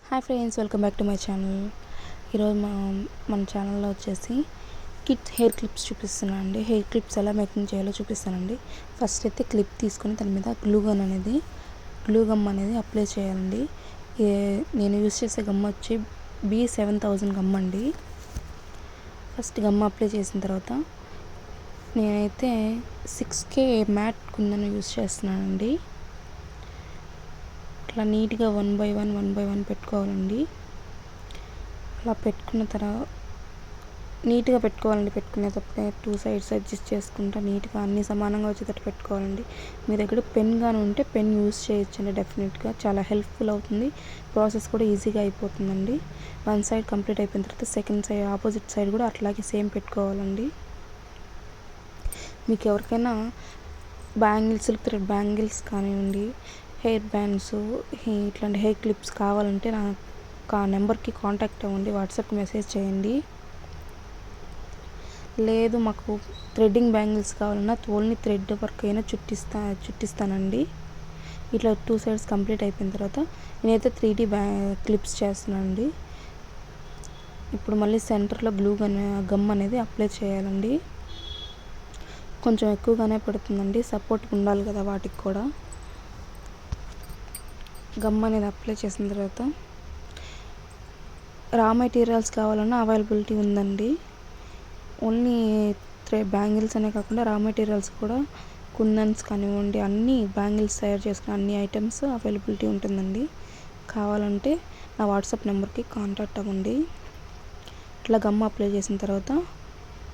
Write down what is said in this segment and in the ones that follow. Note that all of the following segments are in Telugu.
Hi friends, welcome back to my channel. ఈరోజు మన ఛానల్లో వచ్చేసి కిడ్స్ హెయిర్ క్లిప్స్ చూపిస్తున్నాను అండి. హెయిర్ క్లిప్స్ ఎలా మేకింగ్ చేయాలో చూపిస్తానండి. ఫస్ట్ అయితే క్లిప్ తీసుకొని దాని మీద గ్లూ గమ్ అనేది అప్లై చేయాలండి. నేను యూస్ చేసే గమ్ వచ్చి B7000 గమ్ అండి. ఫస్ట్ గమ్ అప్లై చేసిన తర్వాత నేనైతే 6K మ్యాట్ కుందను యూస్ చేస్తున్నానండి. అట్లా నీట్గా వన్ బై వన్ పెట్టుకోవాలండి. అలా పెట్టుకున్న తర్వాత నీట్గా పెట్టుకోవాలండి. పెట్టుకునేటప్పుడే 2 సైడ్స్ అడ్జస్ట్ చేసుకుంటా నీట్గా అన్ని సమానంగా వచ్చేటట్టు పెట్టుకోవాలండి. మీ దగ్గర పెన్ కానీ ఉంటే పెన్ యూస్ చేయొచ్చండి. డెఫినెట్గా చాలా హెల్ప్ఫుల్ అవుతుంది. ప్రాసెస్ కూడా ఈజీగా అయిపోతుందండి. వన్ సైడ్ కంప్లీట్ అయిపోయిన తర్వాత సెకండ్ సైడ్ ఆపోజిట్ సైడ్ కూడా అట్లాగే సేమ్ పెట్టుకోవాలండి. మీకు ఎవరికైనా సిల్క్ థ్రెడ్ బ్యాంగిల్స్ కానివ్వండి, హెయిర్ బ్యాండ్స్, ఇట్లాంటి హెయిర్ క్లిప్స్ కావాలంటే నా నెంబర్కి కాంటాక్ట్ అవ్వండి. వాట్సాప్కి మెసేజ్ చేయండి. లేదు మాకు థ్రెడ్డింగ్ బ్యాంగిల్స్ కావాలన్నా ఓన్లీ థ్రెడ్ వర్క్ అయినా చుట్టిస్తానండి. ఇట్లా 2 సైడ్స్ కంప్లీట్ అయిపోయిన తర్వాత నేనైతే 3D క్లిప్స్ చేస్తున్నానండి. ఇప్పుడు మళ్ళీ సెంటర్లో గమ్ అనేది అప్లై చేయాలండి. కొంచెం ఎక్కువగానే పడుతుందండి, సపోర్ట్ ఉండాలి కదా వాటికి కూడా. గమ్ అనేది అప్లై చేసిన తర్వాత రా మెటీరియల్స్ కావాలన్నా అవైలబిలిటీ ఉందండి. ఓన్లీ బ్యాంగిల్స్ అనే కాకుండా రా మెటీరియల్స్ కూడా కుందన్స్ కానివ్వండి, అన్ని బ్యాంగిల్స్ తయారు చేసుకునే అన్ని ఐటమ్స్ అవైలబిలిటీ ఉంటుందండి. కావాలంటే నా వాట్సాప్ నెంబర్కి కాంటాక్ట్ అవ్వండి. ఇట్లా గమ్ అప్లై చేసిన తర్వాత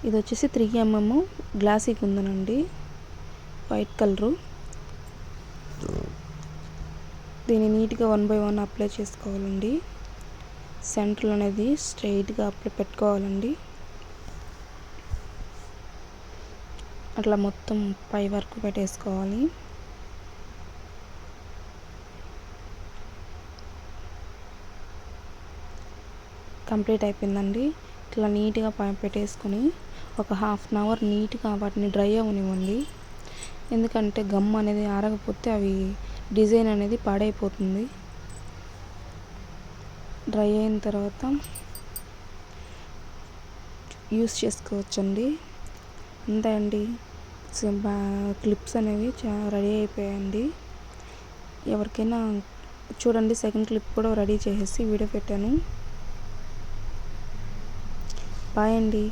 ఇది వచ్చేసి 3mm గ్లాసీ కుందనండి, వైట్ కలరు. దీన్ని నీట్గా వన్ బై వన్ అప్లై చేసుకోవాలండి. సెంటర్లో అనేది స్ట్రైట్గా అప్లై పెట్టుకోవాలండి. అట్లా మొత్తం పై వరకు పెట్టేసుకోవాలి. కంప్లీట్ అయిపోయిందండి. ఇట్లా నీట్గా పెట్టేసుకొని ఒక ½ అన్ అవర్ నీట్గా వాటిని డ్రై అవ్వనివ్వండి. ఎందుకంటే గమ్ అనేది ఆరకపోతే అవి డిజైన్ అనేది పాడైపోతుంది. డ్రై అయిన తర్వాత యూస్ చేసుకోవచ్చండి. అంతే అండి, క్లిప్స్ అనేవి రెడీ అయిపోయాయండి. ఎవరికైనా చూడండి, సెకండ్ క్లిప్ కూడా రెడీ చేసేసి వీడియో పెట్టాను. బాయ్ అండి.